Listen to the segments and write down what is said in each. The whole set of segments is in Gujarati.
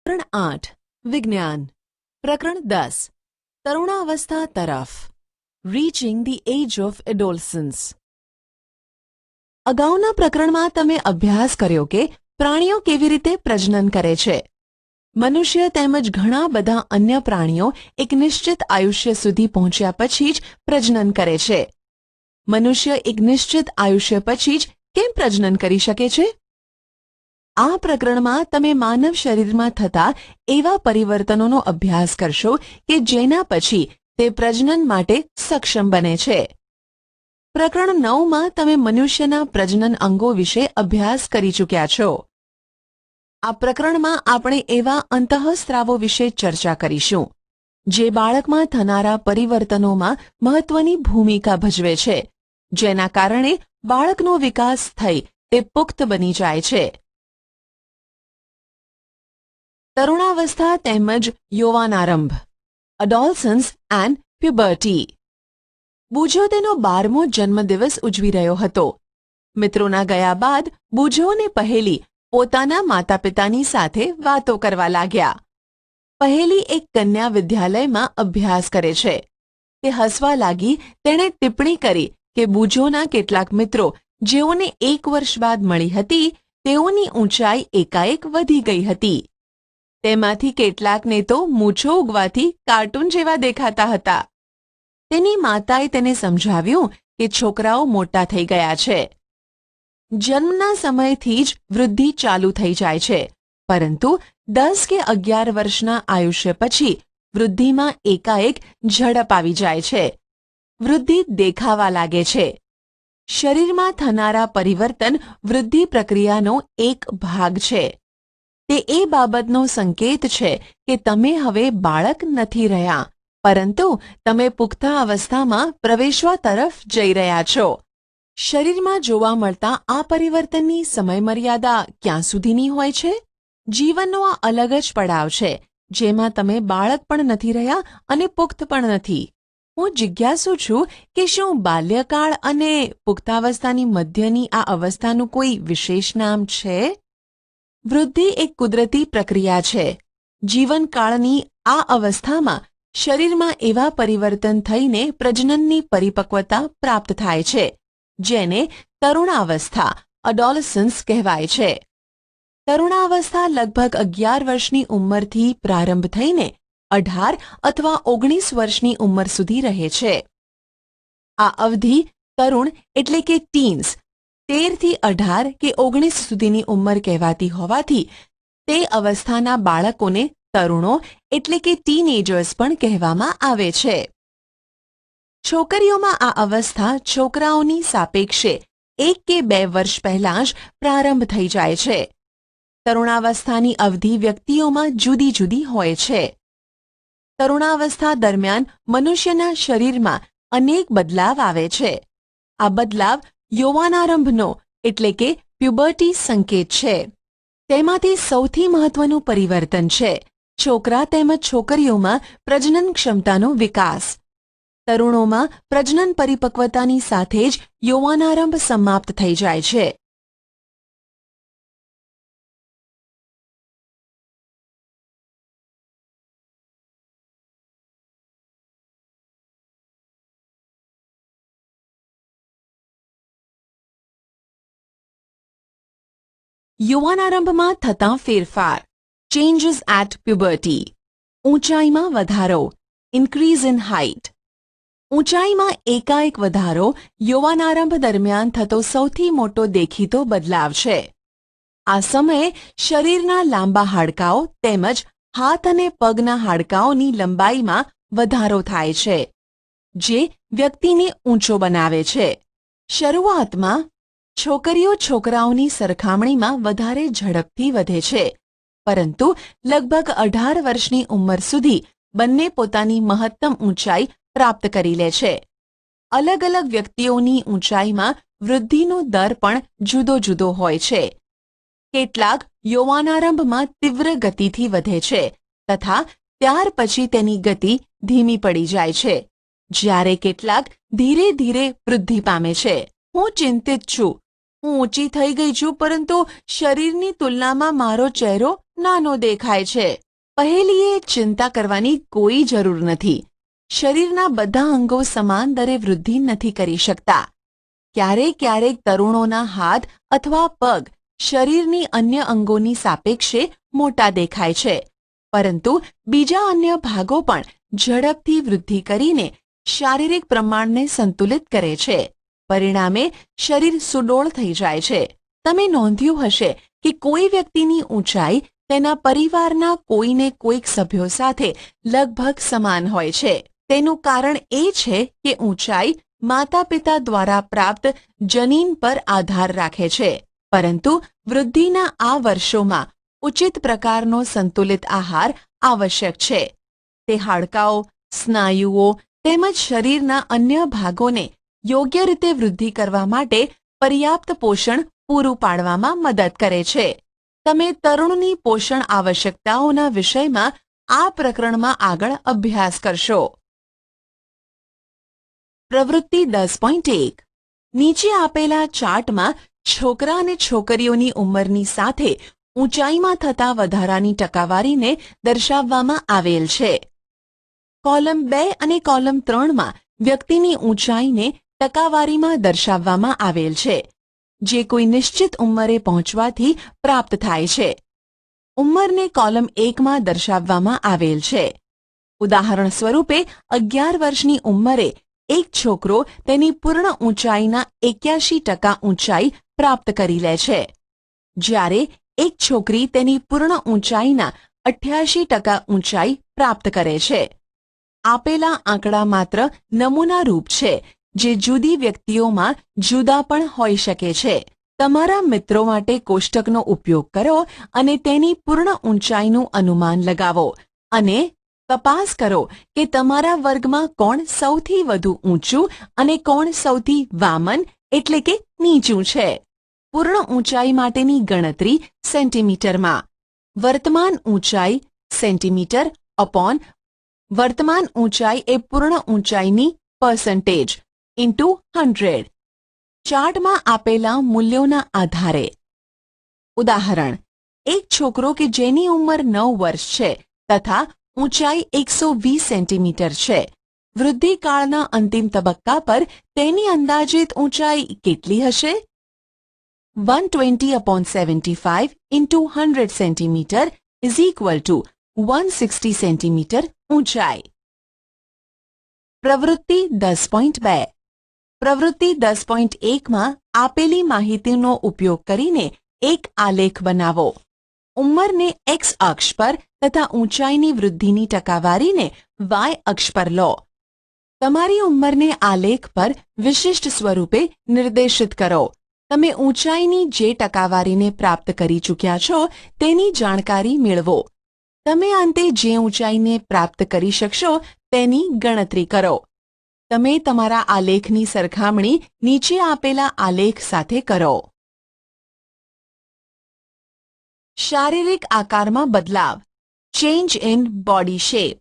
પ્રકરણ 8 વિજ્ઞાન પ્રકરણ 10 તરુણાવસ્થા તરફ રીચિંગ ધી એજ ઓફ એડોલસન્સ. અગાઉના પ્રકરણમાં તમે અભ્યાસ કર્યો કે પ્રાણીઓ કેવી રીતે પ્રજનન કરે છે. મનુષ્ય તેમજ ઘણા બધા અન્ય પ્રાણીઓ એક નિશ્ચિત આયુષ્ય સુધી પહોંચ્યા પછી જ પ્રજનન કરે છે. મનુષ્ય એક નિશ્ચિત આયુષ્ય પછી જ કેમ પ્રજનન કરી શકે છે? આ પ્રકરણમાં તમે માનવ શરીરમાં થતા એવા પરિવર્તનોનો અભ્યાસ કરશો કે જેના પછી તે પ્રજનન માટે સક્ષમ બને છે. પ્રકરણ 9માં તમે મનુષ્યના પ્રજનન અંગો વિશે અભ્યાસ કરી ચૂક્યા છો. આ પ્રકરણમાં આપણે એવા અંતઃસ્ત્રાવો વિશે ચર્ચા કરીશું જે બાળકમાં થનારા પરિવર્તનોમાં મહત્વની ભૂમિકા ભજવે છે, જેના કારણે બાળકનો વિકાસ થઈ તે પુખ્ત બની જાય છે. તરુણાવસ્થા તેમજ યૌવનારંભ, અડોલસન્સ એન્ડ પ્યુબર્ટી. બુજો તેનો 12મો જન્મદિવસ ઉજવી રહ્યો હતો. મિત્રોના ગયા બાદ બુજો અને પહેલી પોતાના માતા પિતાની સાથે વાતો કરવા લાગ્યા. પહેલી એક કન્યા વિદ્યાલયમાં અભ્યાસ કરે છે. તે હસવા લાગી. તેણે ટિપ્પણી કરી કે બુજોના કેટલાક મિત્રો જેઓને 1 વર્ષ બાદ મળી હતી તેઓની ઊંચાઈ એકાએક વધી ગઈ હતી. તેમાંથી કેટલાકને તો મૂછો ઉગવાથી કાર્ટૂન જેવા દેખાતા હતા. તેની માતાએ તેને સમજાવ્યું કે છોકરાઓ મોટા થઈ ગયા છે. જન્મના સમયથી જ વૃદ્ધિ ચાલુ થઈ જાય છે, પરંતુ 10 કે 11 વર્ષના આયુષ્ય પછી વૃદ્ધિમાં એકાએક ઝડપ આવી જાય છે. વૃદ્ધિ દેખાવા લાગે છે. શરીરમાં થનારા પરિવર્તન વૃદ્ધિ પ્રક્રિયાનો એક ભાગ છે. તે એ બાબતનો સંકેત છે કે તમે હવે બાળક નથી રહ્યા, પરંતુ તમે પુખ્તાવસ્થામાં પ્રવેશવા તરફ જઈ રહ્યા છો. શરીરમાં જોવા મળતા આ પરિવર્તનની સમયમર્યાદા ક્યાં સુધીની હોય છે? જીવનનો આ અલગ જ પડાવ છે જેમાં તમે બાળક પણ નથી રહ્યા અને પુખ્ત પણ નથી. હું જિજ્ઞાસુ છું કે શું બાલ્યકાળ અને પુખ્તાવસ્થાની મધ્યની આ અવસ્થાનું કોઈ વિશેષ નામ છે? વૃદ્ધિ એક કુદરતી પ્રક્રિયા છે. જીવનકાળની આ અવસ્થામાં શરીરમાં એવા પરિવર્તન થઈને પ્રજનનની પરિપક્વતા પ્રાપ્ત થાય છે, જેને તરુણાવસ્થા અડોલસન્સ કહેવાય છે. તરુણાવસ્થા લગભગ 11 વર્ષની ઉંમરથી પ્રારંભ થઈને 18 અથવા 19 વર્ષની ઉંમર સુધી રહે છે. આ અવધિ તરુણ એટલે કે ટીન્સ 13 થી 18 કે 19 સુધીની ઉંમર કહેવાતી હોવાથી તે અવસ્થાના બાળકોને તરુણો એટલે કે ટીનેજર્સ પણ કહેવામાં આવે છે. છોકરીઓમાં આ અવસ્થા છોકરાઓની સાપેક્ષે 1 કે 2 વર્ષ પહેલાં જ પ્રારંભ થઈ જાય છે. તરુણાવસ્થાની અવધિ વ્યક્તિઓમાં જુદી જુદી હોય છે. તરુણાવસ્થા દરમિયાન મનુષ્યના શરીરમાં અનેક બદલાવ આવે છે. આ બદલાવ યૌવનારંભનો એટલે કે પ્યુબર્ટી સંકેત છે. તેમાંથી સૌથી મહત્વનું પરિવર્તન છે છોકરા તેમજ છોકરીઓમાં પ્રજનન ક્ષમતાનો વિકાસ. તરુણોમાં પ્રજનન પરિપક્વતાની સાથે જ યૌવનારંભ સમાપ્ત થઈ જાય છે. યૌવનારંભમાં થતા ફેરફાર, ચેન્જીસ એટ પ્યુબર્ટી. ઊંચાઈમાં વધારો, ઇન્ક્રીઝ ઇન હાઇટ. ઊંચાઈમાં એકાએક વધારો યૌવનારંભ દરમિયાન થતો સૌથી મોટો દેખીતો બદલાવ છે. આ સમયે શરીરના લાંબા હાડકાઓ તેમજ હાથ અને પગના હાડકાઓની લંબાઈમાં વધારો થાય છે, જે વ્યક્તિને ઊંચો બનાવે છે. શરૂઆતમાં છોકરીઓ છોકરાઓની સરખામણીમાં વધારે ઝડપથી વધે છે, પરંતુ લગભગ 18 વર્ષની ઉંમર સુધી બંને પોતાની મહત્તમ ઊંચાઈ પ્રાપ્ત કરી લે છે. અલગ અલગ વ્યક્તિઓની ઊંચાઈમાં વૃદ્ધિનો દર પણ જુદો જુદો હોય છે. કેટલાક યૌવનારંભમાં તીવ્ર ગતિથી વધે છે તથા ત્યાર પછી તેની ગતિ ધીમી પડી જાય છે, જ્યારે કેટલાક ધીરે ધીરે વૃદ્ધિ પામે છે. હું ચિંતિત છું. હું ઊંચી થઈ ગઈ છું, પરંતુ શરીરની તુલનામાં મારો ચહેરો નાનો દેખાય છે. પહેલીએ ચિંતા કરવાની કોઈ જરૂર નથી. શરીરના બધા અંગો સમાન દરે વૃદ્ધિ નથી કરી શકતા. ક્યારેક ક્યારેક તરુણોના હાથ અથવા પગ શરીરની અન્ય અંગોની સાપેક્ષે મોટા દેખાય છે, પરંતુ બીજા અન્ય ભાગો પણ ઝડપથી વૃદ્ધિ કરીને શારીરિક પ્રમાણને સંતુલિત કરે છે. પરિણામે શરીર સુડોળ થઈ જાય છે. તમે નોંધ્યું હશે કે કોઈ વ્યક્તિની ઊંચાઈ તેના પરિવારના કોઈને કોઈક સભ્યો સાથે લગભગ સમાન હોય છે. તેનું કારણ એ છે કે ઊંચાઈ માતા પિતા દ્વારા પ્રાપ્ત જનીન પર આધાર રાખે છે, પરંતુ વૃદ્ધિના આ વર્ષોમાં ઉચિત પ્રકારનો સંતુલિત આહાર આવશ્યક છે. તે હાડકાઓ, સ્નાયુઓ તેમજ શરીરના અન્ય ભાગોને યોગ્ય રીતે વૃદ્ધિ કરવા માટે પર્યાપ્ત પોષણ પૂરું પાડવામાં મદદ કરે છે. તમે તરુણની પોષણ આવશ્યકતાઓના વિષયમાં આ પ્રકરણમાં આગળ અભ્યાસ કરશો. પ્રવૃત્તિ 10.1 નીચે આપેલા ચાર્ટમાં છોકરા અને છોકરીઓની ઉંમરની સાથે ઊંચાઈમાં થતા વધારાની ટકાવારીને દર્શાવવામાં આવેલ છે. કોલમ 2 અને કોલમ 3માં વ્યક્તિની ઊંચાઈને ટકાવારીમાં દર્શાવવામાં આવેલ છે, જે કોઈ નિશ્ચિત ઉંમરે પહોંચવાથી પ્રાપ્ત થાય છે. ઉંમરને કોલમ 1માં દર્શાવવામાં આવેલ છે. ઉદાહરણ સ્વરૂપે 11 વર્ષની ઉંમરે એક છોકરો તેની પૂર્ણ ઊંચાઈના 81% ઊંચાઈ પ્રાપ્ત કરી લે છે, જ્યારે એક છોકરી તેની પૂર્ણ ઊંચાઈના 88% ઊંચાઈ પ્રાપ્ત કરે છે. આપેલા આંકડા માત્ર નમૂનારૂપ છે, જે જુદી વ્યક્તિઓમાં જુદા પણ હોઈ શકે છે. તમારા મિત્રો માટે કોષ્ટકનો ઉપયોગ કરો અને તેની પૂર્ણ ઊંચાઈનું અનુમાન લગાવો અને તપાસ કરો કે તમારા વર્ગમાં કોણ સૌથી વધુ ઊંચું અને કોણ સૌથી વામન એટલે કે નીચું છે. પૂર્ણ ઊંચાઈ માટેની ગણતરી સેન્ટીમીટરમાં. વર્તમાન ઊંચાઈ સેન્ટીમીટર અપોન વર્તમાન ઊંચાઈ એ પૂર્ણ ઊંચાઈની પર્સન્ટેજ ઇન્ટુ 100. ચાર્ટમાં આપેલા મૂલ્યોના આધારે. ઉદાહરણ: એક છોકરો કે જેની ઉંમર 9 વર્ષ છે તથા ઊંચાઈ 120 સેન્ટીમીટર છે. વૃદ્ધિકાળના અંતિમ તબક્કા પર તેની અંદાજિત ઊંચાઈ કેટલી હશે? 120/75 into 100 centimetre is equal to 160 centimetre ઊંચાઈ. પ્રવૃત્તિ 10.2 પ્રવૃત્તિ 10.1માં આપેલી માહિતીનો ઉપયોગ કરીને એક આલેખ બનાવો. ઉંમરને એક્સ અક્ષ પર તથા ઊંચાઈની વૃદ્ધિની ટકાવારીને વાય અક્ષ પર લો. તમારી ઉંમરને આલેખ પર વિશિષ્ટ સ્વરૂપે નિર્દેશિત કરો. તમે ઊંચાઈની જે ટકાવારીને પ્રાપ્ત કરી ચૂક્યા છો તેની જાણકારી મેળવો. તમે અંતે જે ઊંચાઈને પ્રાપ્ત કરી શકશો તેની ગણતરી કરો. તમે તમારા આલેખની સરખામણી નીચે આપેલા આલેખ સાથે કરો. શારીરિક આકારમાં બદલાવ. Change in body shape.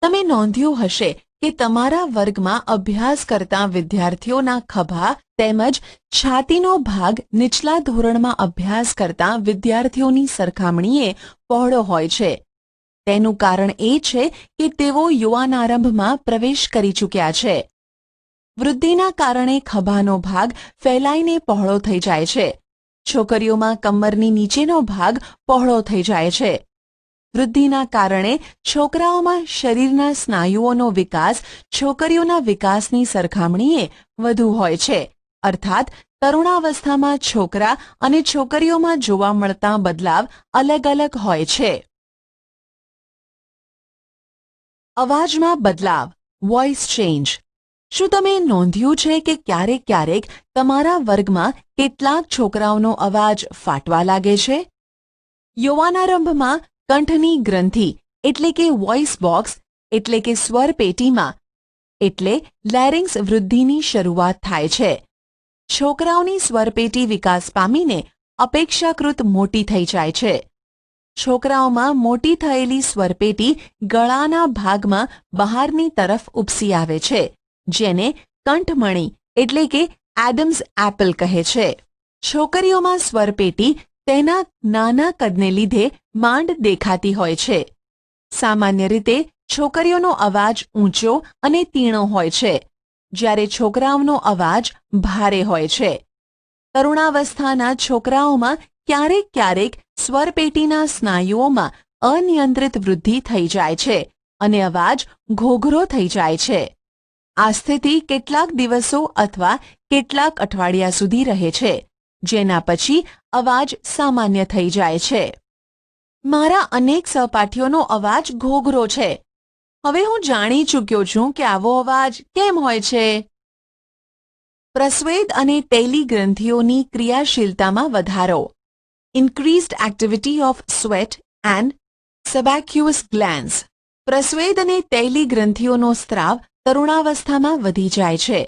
તમે નોંધ્યું હશે કે તમારા વર્ગમાં અભ્યાસ કરતા વિદ્યાર્થીઓના ખભા તેમજ છાતીનો ભાગ નીચલા ધોરણમાં અભ્યાસ કરતા વિદ્યાર્થીઓની સરખામણીએ પહોળો હોય છે. તેનું કારણ એ છે કે તેઓ યુવાનારંભમાં પ્રવેશ કરી ચૂક્યા છે. વૃદ્ધિના કારણે ખભાનો ભાગ ફેલાઈને પહોળો થઈ જાય છે. છોકરીઓમાં કમરની નીચેનો ભાગ પહોળો થઈ જાય છે. વૃદ્ધિના કારણે છોકરાઓમાં શરીરના સ્નાયુઓનો વિકાસ છોકરીઓના વિકાસની સરખામણીએ વધુ હોય છે. અર્થાત તરુણાવસ્થામાં છોકરા અને છોકરીઓમાં જોવા મળતા બદલાવ અલગ અલગ હોય છે. અવાજમાં બદલાવ. Voice change. શું તમે નોંધ્યું છે કે ક્યારેક ક્યારેક તમારા વર્ગમાં કેટલાક છોકરાઓનો અવાજ ફાટવા લાગે છે? યૌવનારંભમાં કંઠની ગ્રંથિ એટલે કે વોઇસ બોક્સ એટલે કે સ્વર પેટીમાં એટલે લેરિંગ્સ વૃદ્ધિની શરૂઆત થાય છે. છોકરાઓની સ્વરપેટી વિકાસ પામીને અપેક્ષાકૃત મોટી થઈ જાય છે. છોકરાઓમાં મોટી થયેલી સ્વરપેટી ગળાના ભાગમાં બહારની તરફ ઉપસી આવે છે, જેને કંઠમણી એટલે કે એડમ્સ એપલ કહે છે. છોકરીઓમાં સ્વરપેટી તેના નાના કદને લીધે માંડ દેખાતી હોય છે. સામાન્ય રીતે છોકરીઓનો અવાજ ઊંચો અને તીણો હોય છે, જ્યારે છોકરાઓનો અવાજ ભારે હોય છે. તરુણાવસ્થાના છોકરાઓમાં ક્યારેક ક્યારેક સ્વરપેટીના સ્નાયુઓમાં અનિયંત્રિત વૃદ્ધિ થઈ જાય છે અને અવાજ ઘોઘરો થઈ જાય છે. આ સ્થિતિ કેટલાક દિવસો અથવા કેટલાક અઠવાડિયા સુધી રહે છે, જેના પછી અવાજ સામાન્ય થઈ જાય છે. મારા અનેક સહપાઠીઓનો અવાજ ઘોઘરો છે. હવે હું જાણી ચૂક્યો છું કે આવો અવાજ કેમ હોય છે. પ્રસ્વેદ અને તૈલી ગ્રંથિઓની ક્રિયાશીલતામાં વધારો. Increased activity of sweat and sebaceous glands. પ્રસ્વેદ અને તૈલી ગ્રંથિઓનો સ્ત્રાવ તરુણાવસ્થામાં વધી જાય છે.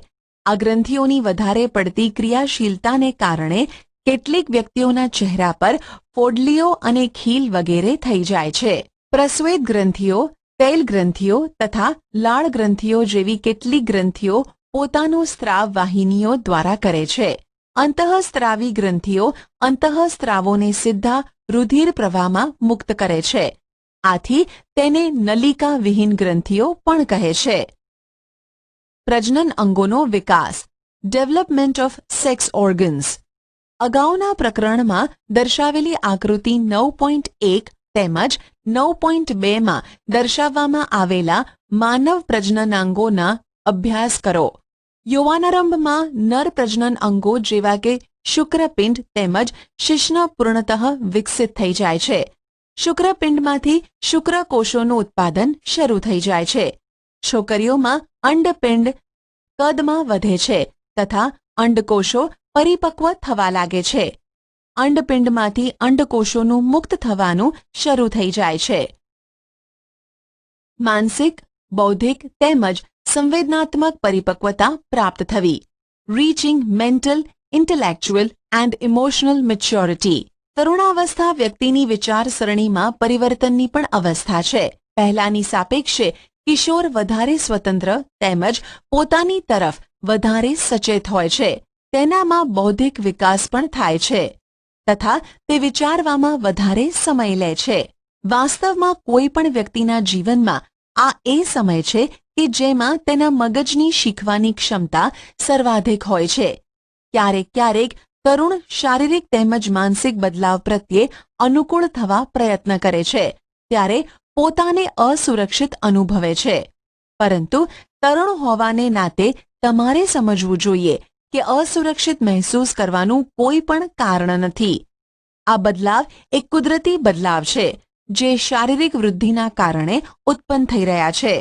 આ ગ્રંથિઓની વધારે પડતી ક્રિયાશીલતાને કારણે કેટલીક વ્યક્તિઓના ચહેરા પર ફોડલીઓ અને ખીલ વગેરે થઈ જાય છે. પ્રસ્વેદ ગ્રંથિઓ, તૈલ ગ્રંથિઓ તથા લાળ ગ્રંથિઓ જેવી કેટલીક ગ્રંથિઓ પોતાનો સ્ત્રાવ વાહિનીઓ દ્વારા કરે છે. અંતઃસ્ત્રાવી ગ્રંથિઓ અંતઃસ્ત્રાવોને સીધા રુધિર પ્રવાહમાં મુક્ત કરે છે. આથી તેને નલિકા વિહીન ગ્રંથિઓ પણ કહે છે. પ્રજનન અંગોનો વિકાસ. Development of sex organs. અગાઉના પ્રકરણમાં દર્શાવેલી આકૃતિ 9.1 તેમજ 9.2 માં દર્શાવવામાં આવેલા માનવ પ્રજનનાંગોના અભ્યાસ કરો. યૌવનારંભમાં નર પ્રજનન અંગો જેવા કે શુક્રપિંડ તેમજ શિશ્ન પૂર્ણતઃ વિકસિત થઈ જાય છે. શુક્રપિંડમાંથી શુક્રકોષોનું ઉત્પાદન શરૂ થઈ જાય છે. છોકરીઓમાં અંડપિંડ કદમાં વધે છે તથા અંડકોષો પરિપક્વ થવા લાગે છે. અંડપિંડમાંથી અંડકોષોનું મુક્ત થવાનું શરૂ થઈ જાય છે. માનસિક, બૌદ્ધિક તેમજ સંવેદનાત્મક પરિપક્વતા પ્રાપ્ત થવી. Reaching mental, intellectual and emotional maturity. તરુણાવસ્થા વ્યક્તિની વિચારસરણીમાં પરિવર્તનની પણ અવસ્થા છે. પહેલાની સાપેક્ષે કિશોર વધારે સ્વતંત્ર તેમજ પોતાની તરફ વધારે સચેત હોય છે. તેનામાં બૌદ્ધિક વિકાસ પણ થાય છે તથા તે વિચારવામાં વધારે સમય લે છે. વાસ્તવમાં કોઈ પણ વ્યક્તિના જીવનમાં આ એ સમય છે કે જેમાં તેના મગજની શીખવાની ક્ષમતા સર્વાધિક હોય છે. ક્યારેક ક્યારેક તરુણ શારીરિક તેમજ માનસિક બદલાવ પ્રત્યે અનુકૂળ થવા પ્રયત્ન કરે છે ત્યારે પોતાને અસુરક્ષિત અનુભવે છે. પરંતુ તરુણ હોવાને નાતે તમારે સમજવું જોઈએ કે અસુરક્ષિત મહેસૂસ કરવાનું કોઈ પણ કારણ નથી. આ બદલાવ એક કુદરતી બદલાવ છે જે શારીરિક વૃદ્ધિના કારણે ઉત્પન્ન થઈ રહ્યા છે.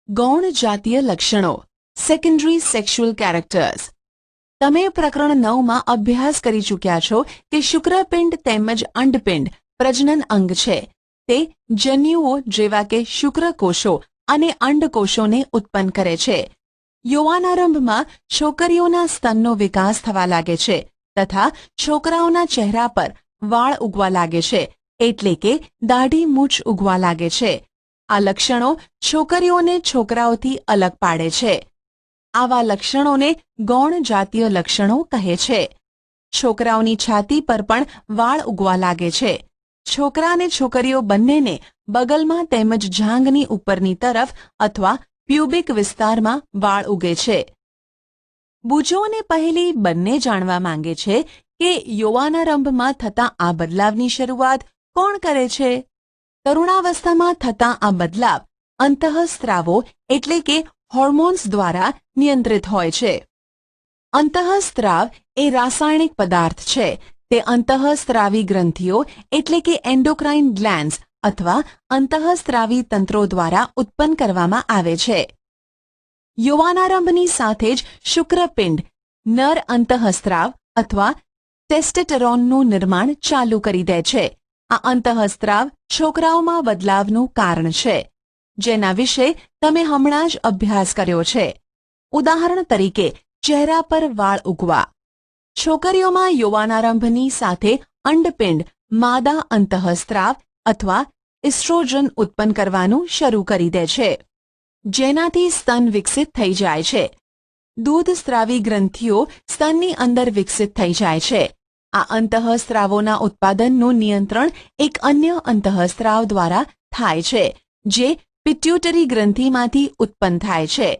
ગૌણ જાતીય લક્ષણો. Secondary sexual characters. તમે પ્રકરણ 9માં અભ્યાસ કરી ચૂક્યા છો કે શુક્રપિંડ તેમજ અંડપિંડ પ્રજનન અંગ છે. તે જન્યુઓ જેવા કે શુક્રકોષો અને અંડકોષોને ઉત્પન્ન કરે છે. યૌવનારંભમાં છોકરીઓના સ્તનનો વિકાસ થવા લાગે છે તથા છોકરાઓના ચહેરા પર વાળ ઉગવા લાગે છે, એટલે કે દાઢી મૂછ ઉગવા લાગે છે. આ લક્ષણો છોકરીઓને છોકરાઓથી અલગ પાડે છે. આવા લક્ષણોને ગૌણ જાતીય લક્ષણો કહે છે. છોકરાઓની છાતી પર પણ વાળ ઉગવા લાગે છે. છોકરા અને છોકરીઓ બંનેને બગલમાં તેમજ જાંઘની ઉપરની તરફ અથવા પ્યુબિક વિસ્તારમાં વાળ ઉગે છે. બુજો અને પહેલી બંને જાણવા માંગે છે કે યૌવનારંભમાં થતા આ બદલાવની શરૂઆત કોણ કરે છે. તરુણાવસ્થામાં થતા આ બદલાવ અંતઃસ્ત્રાવો એટલે કે હોર્મોન્સ દ્વારા નિયંત્રિત હોય છે. અંતઃસ્ત્રાવ એ રાસાયણિક પદાર્થ છે. તે અંતઃસ્ત્રાવી ગ્રંથિઓ એટલે કે એન્ડોક્રાઇન ગ્લેન્ડ્સ અથવા અંતઃસ્ત્રાવી તંત્રો દ્વારા ઉત્પન્ન કરવામાં આવે છે. યૌવનારંભની સાથે જ શુક્રપિંડ નર અંતઃસ્ત્રાવ અથવા ટેસ્ટોસ્ટેરોનનું નિર્માણ ચાલુ કરી દે છે. આ અંતઃસ્ત્રાવ છોકરાઓમાં બદલાવનું કારણ છે, જેના વિશે તમે હમણાં જ અભ્યાસ કર્યો છે. ઉદાહરણ તરીકે ચહેરા પર વાળ ઉગવા. છોકરીઓમાં યૌવનારંભની સાથે અંડપિંડ માદા અંતઃસ્ત્રાવ અથવા ઇસ્ટ્રોજન ઉત્પન્ન કરવાનું શરૂ કરી દે છે, જેનાથી સ્તન વિકસિત થઈ જાય છે. દૂધસ્ત્રાવી ગ્રંથિઓ સ્તનની અંદર વિકસિત થઈ જાય છે. આ અંતઃસ્ત્રાવોના ઉત્પાદનનું નિયંત્રણ એક અન્ય અંતઃસ્ત્રાવ દ્વારા થાય છે, જે પિટ્યુટરી ગ્રંથિમાંથી ઉત્પન્ન થાય છે.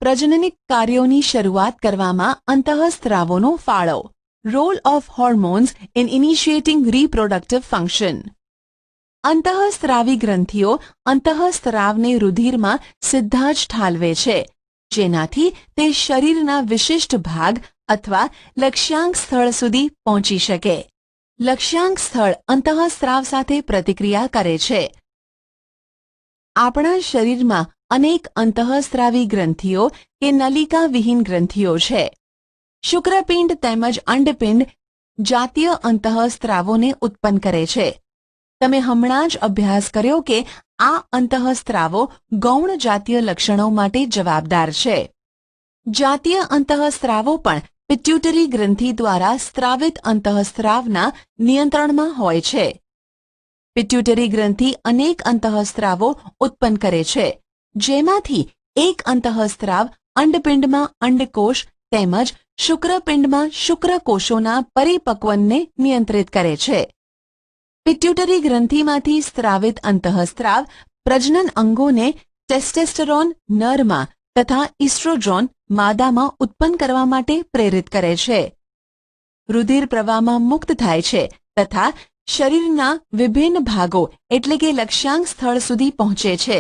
પ્રજનનિક કાર્યોની શરૂઆત કરવામાં અંતઃસ્ત્રાવોનો ફાળો. Role of hormones in initiating reproductive function. અંતઃસ્ત્રાવી ગ્રંથિઓ અંતઃસ્ત્રાવને રુધિરમાં સીધા જ ઠાલવે છે, જેનાથી તે શરીરના વિશિષ્ટ ભાગ અથવા લક્ષ્યાંક સ્થળ સુધી પહોંચી શકે. લક્ષ્યાંક સ્થળ અંતઃસ્ત્રાવ સાથે પ્રતિક્રિયા કરે છે. આપણા શરીરમાં અનેક અંતઃસ્ત્રાવી ગ્રંથિઓ કે નલિકાવિહીન ગ્રંથિઓ છે. શુક્રપિંડ તેમજ અંડપિંડ જાતીય અંતઃસ્ત્રાવોને ઉત્પન્ન કરે છે. તમે હમણાં જ અભ્યાસ કર્યો કે આ અંતઃસ્ત્રાવો ગૌણ જાતીય લક્ષણો માટે જવાબદાર છે. જાતીય અંતઃસ્ત્રાવો પણ પિટ્યુટરી ગ્રંથિ દ્વારા સ્ત્રાવિત અંતઃસ્ત્રાવના નિયંત્રણમાં હોય છે. પિટ્યુટરી ગ્રંથિ અનેક અંતઃસ્ત્રાવો ઉત્પન્ન કરે છે, જેમાંથી એક અંતઃસ્ત્રાવ અંડપિંડમાં અંડકોષ તેમજ શુક્રપિંડમાં શુક્રકોષોના પરિપક્વનને નિયંત્રિત કરે છે. પિટ્યુટરી ગ્રંથિમાંથી સ્ત્રાવિત અંતઃસ્ત્રાવ પ્રજનન અંગોને ટેસ્ટેસ્ટરોન નરમાં તથા ઇસ્ટ્રોજન માદામાં ઉત્પન્ન કરવા માટે પ્રેરિત કરે છે. રુધિર પ્રવાહમાં મુક્ત થાય છે તથા શરીરના વિભિન્ન ભાગો એટલે કે લક્ષ્યાંક સ્થળ સુધી પહોંચે છે.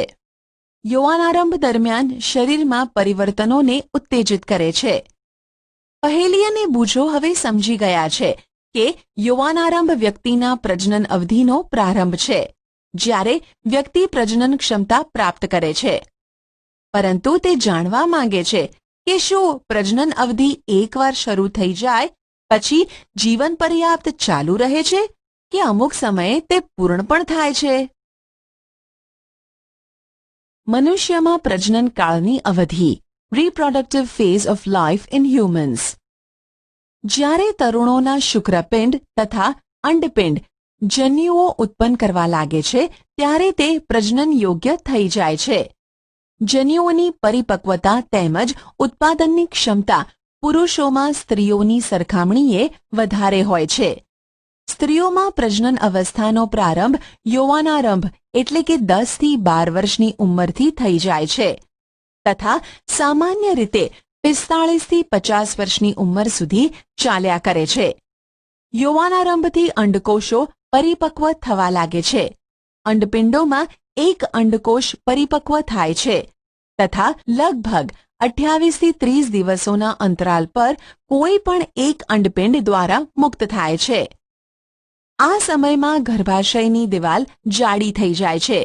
યૌવનારંભ દરમિયાન શરીરમાં પરિવર્તનોને ઉત્તેજિત કરે છે. પહેલી અને બૂજો હવે સમજી ગયા છે કે યૌવનારંભ વ્યક્તિના પ્રજનન અવધિનો પ્રારંભ છે, જ્યારે વ્યક્તિ પ્રજનન ક્ષમતા પ્રાપ્ત કરે છે. પરંતુ તે જાણવા માંગે છે કે શું પ્રજનન અવધિ એકવાર શરૂ થઈ જાય પછી જીવન પર્યાપ્ત ચાલુ રહે છે કે અમુક સમયે તે પૂર્ણ પણ થાય છે. મનુષ્યમાં પ્રજનન કાળની અવધિ. Reproductive phase of life in humans. જ્યારે તરુણોના શુક્રપિંડ તથા અંડપિંડ જન્યુઓ ઉત્પન્ન કરવા લાગે છે, ત્યારે તે પ્રજનન યોગ્ય થઈ જાય છે. જન્યુઓની પરિપક્વતા તેમજ ઉત્પાદનની ક્ષમતા પુરુષોમાં સ્ત્રીઓની સરખામણીએ વધારે હોય છે. સ્ત્રીઓમાં પ્રજનન અવસ્થાનો પ્રારંભ યૌવનારંભ એટલે કે 10 થી 12 વર્ષની ઉંમરથી થઈ જાય છે તથા સામાન્ય રીતે 45 થી 50 વર્ષની ઉંમર સુધી ચાલ્યા કરે છે. યૌવનારંભથી અંડકોષો પરિપક્વ થવા લાગે છે. અંડપિંડોમાં એક અંડકોષ પરિપક્વ થાય છે તથા લગભગ 28 થી 30 દિવસોના અંતરાલ પર કોઈ પણ એક અંડપિંડ દ્વારા મુક્ત થાય છે. આ સમયમાં ગર્ભાશયની દિવાલ જાડી થઈ જાય છે,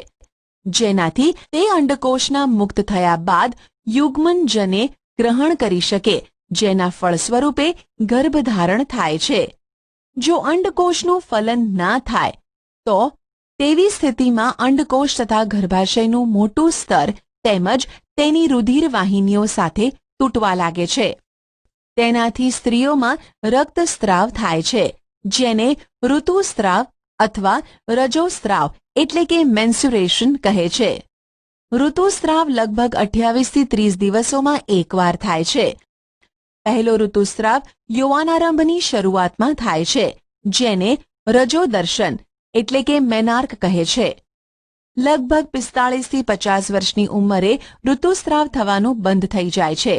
જેનાથી તે અંડકોષના મુક્ત થયા બાદ યુગ્મનજને ગ્રહણ કરી શકે, જેના ફળ સ્વરૂપે ગર્ભધારણ થાય છે. જો અંડકોષનું ફલન ના થાય તો તેવી સ્થિતિમાં અંડકોષ તથા ગર્ભાશયનું મોટું સ્તર તેમજ તેની રુધિર વાહિનીઓ સાથે તૂટવા લાગે છે. તેનાથી સ્ત્રીઓમાં રક્તસ્રાવ થાય છે, જેને ઋતુસ્રાવ અથવા રજોસ્રાવ એટલે કે મેન્સ્યુરેશન કહે છે. ઋતુસ્રાવ લગભગ 28 થી 30 દિવસોમાં એકવાર થાય છે. પહેલો ઋતુસ્રાવ યૌવનારંભની શરૂઆતમાં થાય છે, જેને રજોદર્શન એટલે કે મેનાર્ક કહે છે. લગભગ 45 થી 50 વર્ષની ઉંમરે ઋતુસ્રાવ થવાનું બંધ થઈ જાય છે.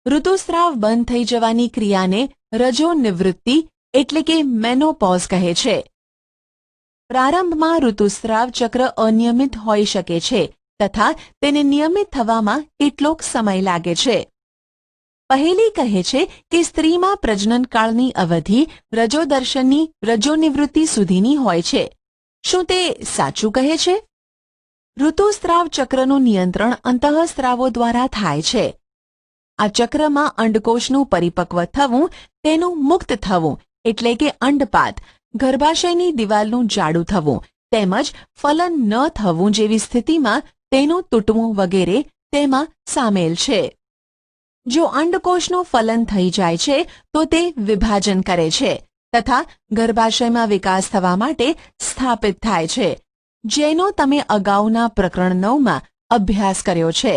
ઋતુસ્રાવ બંધ થઈ જવાની ક્રિયાને રજોનિવૃત્તિ એટલે કે મેનોપોઝ કહે છે. પ્રારંભમાં ઋતુસ્રાવ ચક્ર અનિયમિત હોઈ શકે છે તથા તેને નિયમિત થવામાં કેટલોક સમય લાગે છે. પહેલી કહે છે કે સ્ત્રીમાં પ્રજનનકાળની અવધિ રજોદર્શનની રજોનિવૃત્તિ સુધીની હોય છે. શું તે સાચું કહે છે? ઋતુસ્રાવ ચક્રનું નિયંત્રણ અંતઃસ્ત્રાવો દ્વારા થાય છે. આ ચક્રમાં અંડકોષનું પરિપક્વ થવું, તેનું મુક્ત થવું એટલે કે અંડપાત, ગર્ભાશયની દિવાલનું જાડું થવું તેમજ ફલન ન થવું જેવી સ્થિતિમાં તેનું તૂટવું વગેરે તેમાં સામેલ છે. જો અંડકોષનું ફલન થઈ જાય છે તો તે વિભાજન કરે છે તથા ગર્ભાશયમાં વિકાસ થવા માટે સ્થાપિત થાય છે, જેનો તમે અગાઉના પ્રકરણ 9માં અભ્યાસ કર્યો છે.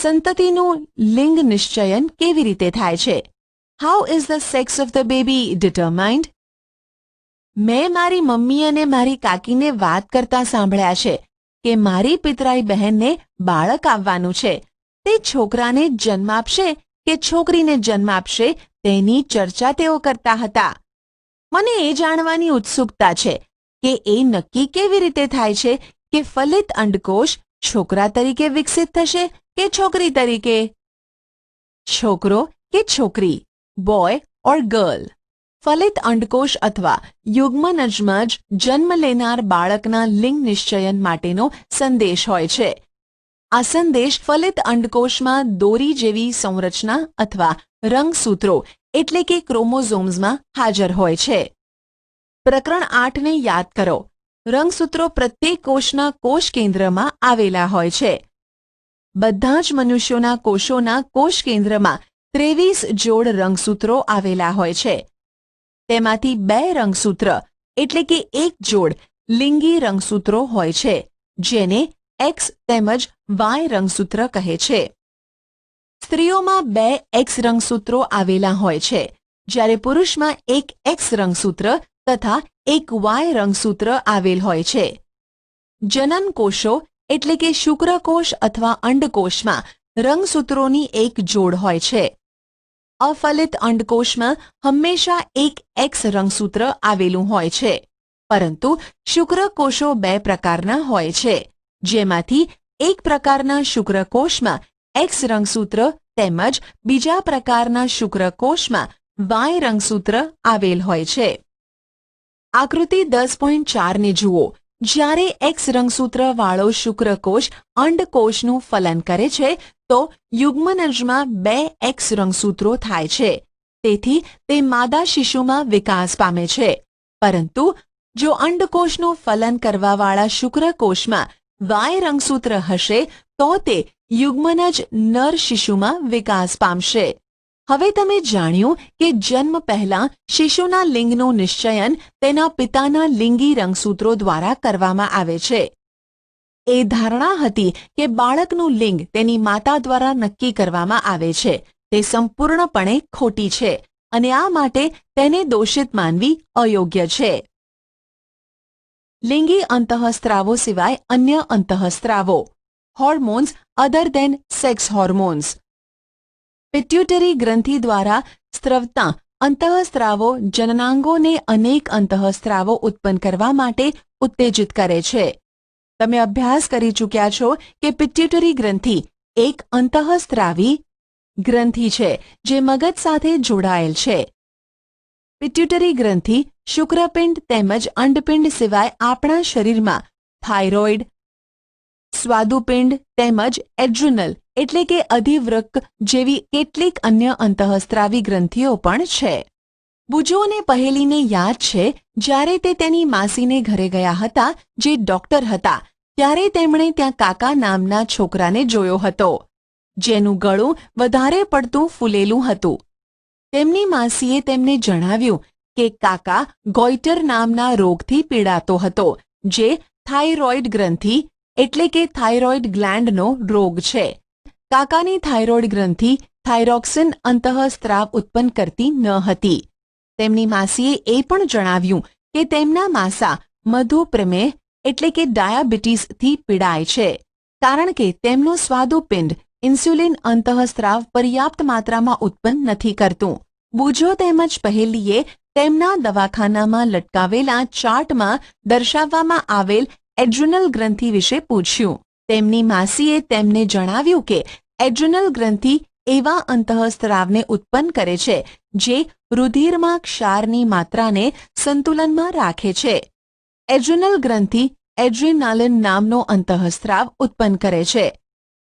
સંતતિનું લિંગ નિશ્ચયન કેવી રીતે થાય છે? How is the sex of the baby determined? મેં મારી મમ્મી અને મારી કાકીને વાત કરતા સાંભળ્યા છે કે મારી પિતરાઈ બહેનને બાળક આવવાનું છે. તે છોકરાને જન્મ આપશે કે છોકરીને જન્મ આપશે તેની ચર્ચા તેઓ કરતા હતા. મને એ જાણવાની ઉત્સુકતા છે કે એ નક્કી કેવી રીતે થાય છે કે ફલિત અંડકોશ છોકરા તરીકે વિકસિત થશે કે છોકરી તરીકે? છોકરો કે છોકરી, બોય ઓર ગર્લ? ફલિત અંડકોશ અથવા યુગ્મનજમાં જ જન્મ લેનાર બાળકના લિંગ નિશ્ચયન માટેનો સંદેશ હોય છે. આ સંદેશ ફલિત અંડકોશમાં દોરી જેવી સંરચના અથવા રંગસૂત્રો એટલે કે ક્રોમોઝોમ્સમાં હાજર હોય છે. પ્રકરણ 8 ને યાદ કરો. રંગસૂત્રો પ્રત્યેક કોષના કોષ કેન્દ્રમાં આવેલા હોય છે. બધા જ મનુષ્યોના કોષોના કોષ કેન્દ્રમાં 23 જોડ રંગસૂત્રો આવેલા હોય છે. તેમાંથી 2 રંગસૂત્ર એટલે કે એક જોડ લિંગી રંગસૂત્રો હોય છે, જેને એક્સ તેમજ વાય રંગસૂત્ર કહે છે. સ્ત્રીઓમાં 2 એક્સ રંગસૂત્રો આવેલા હોય છે, જ્યારે પુરુષમાં એક એક્સ રંગસૂત્ર તથા એક વાય રંગસૂત્ર આવેલ હોય છે. જનન કોષો એટલે કે શુક્રકોષ અથવા અંડકોષમાં રંગસૂત્રોની એક જોડ હોય છે. અફલિત અંડકોષમાં હંમેશા એક એક્સ રંગસૂત્ર આવેલું હોય છે, પરંતુ શુક્રકોષો 2 પ્રકારના હોય છે, જેમાંથી એક પ્રકારના શુક્રકોષમાં એક્સ રંગસૂત્ર તેમજ બીજા પ્રકારના શુક્રકોષમાં વાય રંગસૂત્ર આવેલ હોય છે. આકૃતિ 10.4 ને જુઓ. જ્યારે એક્સ રંગસૂત્રવાળો શુક્રકોષ અંડકોષનું ફલન કરે છે તો યુગ્મનજમાં 2 એક્સ રંગસૂત્રો થાય છે. તેથી તે માદા શિશુમાં વિકાસ પામે છે. પરંતુ જો અંડકોષનું ફલન કરવાવાળા શુક્રકોષમાં વાય રંગસૂત્ર હશે તો તે યુગ્મનજ નર શિશુમાં વિકાસ પામશે. હવે તમે જાણ્યું કે જન્મ પહેલા શિશુના લિંગનું નિશ્ચયન તેના પિતાના લિંગી રંગસૂત્રો દ્વારા કરવામાં આવે છે. એ ધારણા હતી કે બાળકનું લિંગ તેની માતા દ્વારા નક્કી કરવામાં આવે છે તે સંપૂર્ણપણે ખોટી છે અને આ માટે તેને દોષિત માનવી અયોગ્ય છે. લિંગી અંતઃસ્ત્રાવો સિવાય અન્ય અંતઃસ્ત્રાવો. Hormones other than sex hormones. Pituitary ગ્રંથિ દ્વારા સ્ત્રવતા અંતઃસ્ત્રાવો જનનાંગોને અનેક અંતઃસ્ત્રાવો ઉત્પન્ન કરવા માટે ઉત્તેજિત કરે છે. તમે અભ્યાસ કરી ચૂક્યા છો કે પિટ્યુટરી ગ્રંથિ એક અંતઃસ્ત્રાવી ગ્રંથિ છે જે મગજ સાથે જોડાયેલ છે. પિટ્યુટરી ગ્રંથિ શુક્રપિંડ તેમજ અંડપિંડ સિવાય આપણા શરીરમાં થાઇરોઇડ, સ્વાદુપિંડ તેમજ એડ્રિનલ એટલે કે અધિવૃક્ક જેવી કેટલીક અન્ય અંતઃસ્ત્રાવી ગ્રંથિઓ પણ છે. બુજોને પહેલીને યાદ છે જ્યારે તે તેની માસીને ઘરે ગયા હતા જે ડોક્ટર હતા ત્યારે તેમણે ત્યાં કાકા નામના છોકરાને જોયો હતો, જેનું ગળું વધારે પડતું ફૂલેલું હતું. તેમની માસીએ તેમને જણાવ્યું કે કાકા ગોઈટર નામના રોગથી પીડાતો હતો, જે થાઇરોઇડ ગ્રંથિ એટલે કે થાઇરોઇડ ગ્લેન્ડનો રોગ છે. કાકાની થાઇરોઇડ ગ્રંથિ થાઇરોક્સિન અંતઃસ્ત્રાવ ઉત્પન્ન કરતી ન હતી. તેમની માસીએ એ પણ જણાવ્યું કે તેમના માસા મધુપ્રમેહ એટલે કે ડાયાબિટીસથી પીડાય છે, કારણ કે તેમનું સ્વાદુપિંડ ઇન્સ્યુલિન અંતઃસ્ત્રાવ પર્યાપ્ત માત્રામાં ઉત્પન્ન નથી કરતું. બુજો તેમજ પહેલીએ તેમના દવાખાનામાં લટકાવેલા ચાર્ટમાં દર્શાવવામાં આવેલ એડ્રિનલ ગ્રંથિ વિશે પૂછ્યું. તેમની માસીએ તેમને જણાવ્યું કે એડ્રિનલ ગ્રંથિ એવા અંતઃસ્ત્રાવને ઉત્પન્ન કરે છે જે રુધિરમાં ક્ષારની માત્રાને સંતુલનમાં રાખે છે. એડ્રિનલ ગ્રંથિ એડ્રીનાલિન નામનો અંતઃસ્ત્રાવ ઉત્પન્ન કરે છે.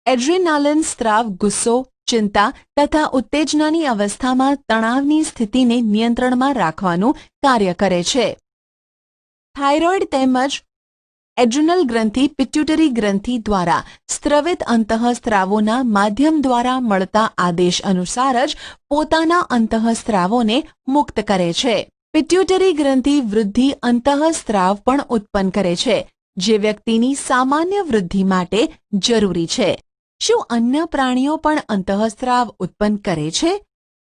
એડ્રીનાલિન સ્ત્રાવ ગુસ્સો, ચિંતા તથા ઉત્તેજનાની અવસ્થામાં તણાવની સ્થિતિને નિયંત્રણમાં રાખવાનું કાર્ય કરે છે. થાઇરોઇડ તેમજ એડ્રિનલ ગ્રંથિ પિટ્યુટરી ગ્રંથિ દ્વારા સ્ત્રવિત અંતઃસ્ત્રાવોના માધ્યમ દ્વારા મળતા આદેશ અનુસાર જ પોતાના અંતઃસ્ત્રાવોને મુક્ત કરે છે. પિટ્યુટરી ગ્રંથિ વૃદ્ધિ અંતઃસ્ત્રાવ પણ ઉત્પન્ન કરે છે, જે વ્યક્તિની સામાન્ય વૃદ્ધિ માટે જરૂરી છે. શું અન્ય પ્રાણીઓ પણ અંતઃસ્ત્રાવ ઉત્પન્ન કરે છે?